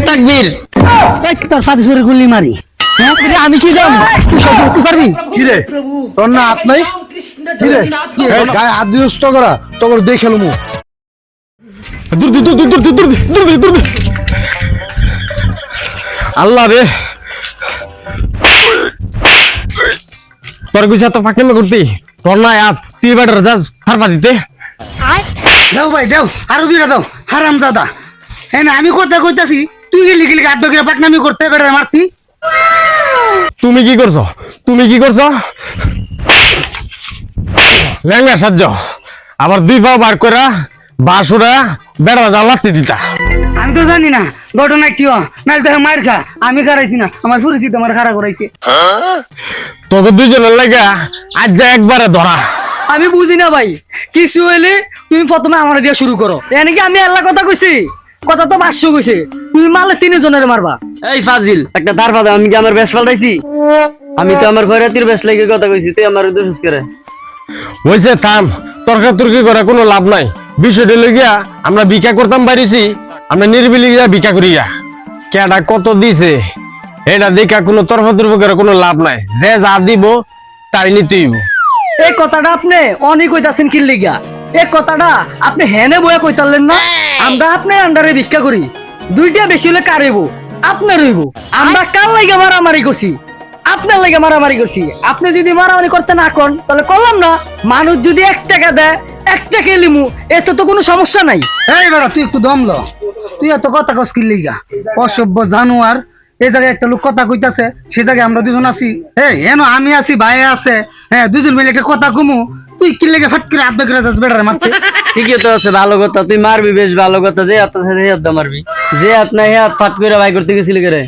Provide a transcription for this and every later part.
তাকবীর তোর ফাদিসের গুলি মারি। আমি কি জানি তুই সহ্য করতে পারবি? কি রে তোর না হাত নাই? কি রে গায়ে হাত দিস তো করা তোর দেখে লমু। দূর দূর দূর দূর দূর দূর দূর দূর। আল্লাহ রে তোর গুছা তো ফাঁকে করতি তোর না হাত তুই বেটার যাস হারপা দিতে। দাও ভাই দাও, আরো দুইটা দাও। হারাম জাদা, হ্যাঁ না আমি কথা কইতাছি, তুই গেলি গেলি গাদ্দ গিয়ে পাকনামি করতে বেড়ে মারতি। তুমি কি করছো? তুমি কি করছো? ল্যাংলা সাহায্য আবার দুই পা বার করা বাসুরা বেড়া যা লাগতে দিতা। আমি তো জানি না ঘটনা কি নাইলে তো মার খা। আমি খারাইছি না, আমার পরিচিত আমার খাড়া করাইছে। তোকে দুইজনের লাগা আজ যা একবারে ধরা। আমি বুঝি না ভাই, কিছু হইলে তুমি প্রথমে আমার দিয়ে শুরু করো। এনে কি আমি আল্লাহ কথা কইছি? কথা তো 500 কইছে, তুমি মারলে 3 জনের মারবা। এই ফাজিল একটা দার ফাদা, আমি কি আমার বেশ পাল্টাইছি? আমি তো আমার ঘরে তীর বেশ লাগে কথা কইছি, তুই আমার দোষ করে হয়েছে থাম, তর্কাতর্কি করে কোনো লাভ নাই। বিষয়টা লইয়া আমরা ভিক্ষা করতাম পারিছি, আমরা নির্বিলি গিয়া ভিক্ষা করিয়া কেডা কত দিছে এটা দেখা কোনো তর্কাতর্কি করে কোনো লাভ নাই। যে যা দিব তাই নিতে হইব। এই কথাটা আপনি অনেক কইতাছেন কি লিগা? এই কথাটা আপনি হেনে বয়ে কইতালেন না? আমরা আপনার আন্ডারে ভিক্ষা করি, দুইটা বেশি হলে কারেবো আপনার হইব। আমরা কার লাগা মারামারি করছি? আপনার লাগা মারামারি করছি। আপনি যদি মারামারি করতে না করেন তাহলে করলাম না। মানুষ যদি 1 টাকা দেয় 1 টাকা লিমু, এত তো কোনো সমস্যা নাই। এই বেটা তুই একটু দম ল, তুই এত কথা কস কি লিগা? অসভ্য জানোয়ার। এই জায়গায় একটা লোক কথা কইতাছে, সে জায়গায় আমরা দুজন আছি। হেন আমি আছি, ভাই আছে, হ্যাঁ দুজন মিলে একটা কথা কমু, তুই কি লেগে ফট করে আদ্য করে যাস বেটারে মারতে? ঠিকই তো আছে, ভালো কথা, তুই মারবি বেশ ভালো কথা। যে হাত আছে সেই হাত মারবি, যে হাত নাই হাত ফাট করে বাই করতে গেছিলি করে।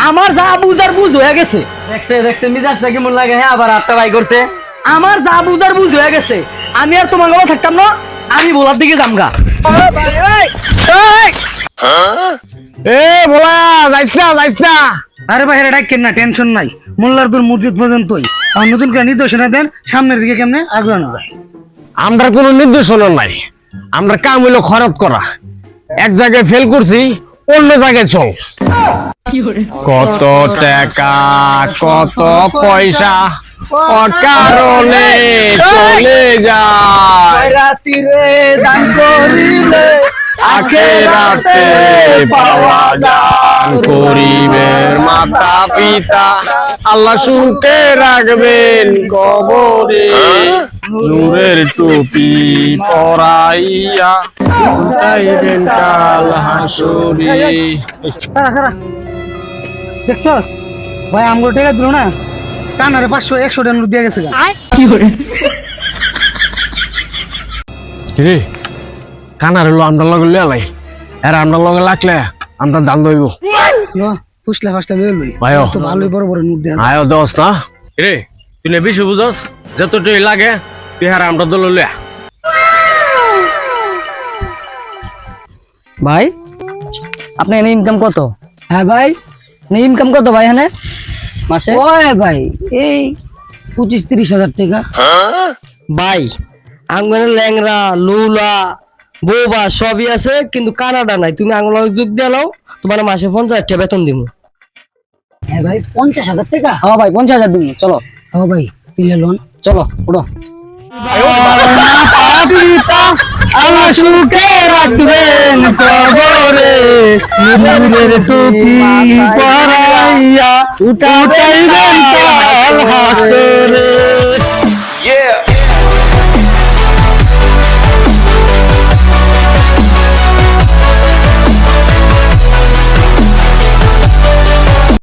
আমার যা বুঝার বুঝ হয়ে গেছে। দেখতে দেখতে মিজাজটা কেমন লাগে, হ্যাঁ আবার হাতটা বাই করছে। আমার যা বুঝার বুঝ হয়ে গেছে, আমি আর তোমার গলা থাকতাম না, আমি ভোলার দিকে যামগা। এ ভোলা যাইস না, যাইস না। আরে ভাই ডাকেন না, টেনশন নাই। মোল্লার দূর মসজিদ পর্যন্তই। আর নতুন করে নির্দেশনা দেন সামনের দিকে কেমনে আগানো যায়। আমরা কোনো নির্দেশনা নাই, আমরা কাম হইলো খরচ করা। এক জায়গায় ফেল করছি, অন্য জায়গায় চল। কত টাকা কত পয়সা অকারণে চলে যায়, রাতিরে দান করিলে আখেরাতে পাওয়া যায়। গরিবের মাতা পিতা আল্লাহ সুখে রাখবেন কবরে, নূরের টুপি পরাইয়া উঠাইবেন কাল হাসরে। দেখছস ভাই, আমগো টাকা দিল না, কানারে 500 100 টাকা নোট দিয়ে গেছে। কিরে কানার হলো আমরা লগে লাই, আর আমরা লগে লাগলে আমরা দান দইব। ফুসলা ফাসলা বের লই ভাই তো ভালোই বড় বড় নোট দেয়া। আয় দোস না রে, তুই না বেশি বুঝস, যতটুকু লাগে তুই আর আমরা দল লইয়া। ভাই আপনি এনে ইনকাম কত? হ্যাঁ ভাই ইনকাম কত ভাই এখানে মাসে? ওই ভাই এই 25-30 হাজার টাকা। ভাই আঙ্গুলের ল্যাংরা লুলা বৌবা সবই আছে, কিন্তু কানাডা নাই। তুমি আঙ্গুল যোগ দিয়ে নাও, তোমার মাসে 50,000 টাকা বেতন দিব। হ্যাঁ ভাই 50,000 টাকা। হ্যাঁ ভাই 50,000 দিব, চলো। হ্যাঁ ভাই দিলে লোন, চলো উঠো। আল্লাহ সুখে রাখবেন কবরে, নূরের টুপি পরাইয়া উঠাইবেন কাল হাসরে।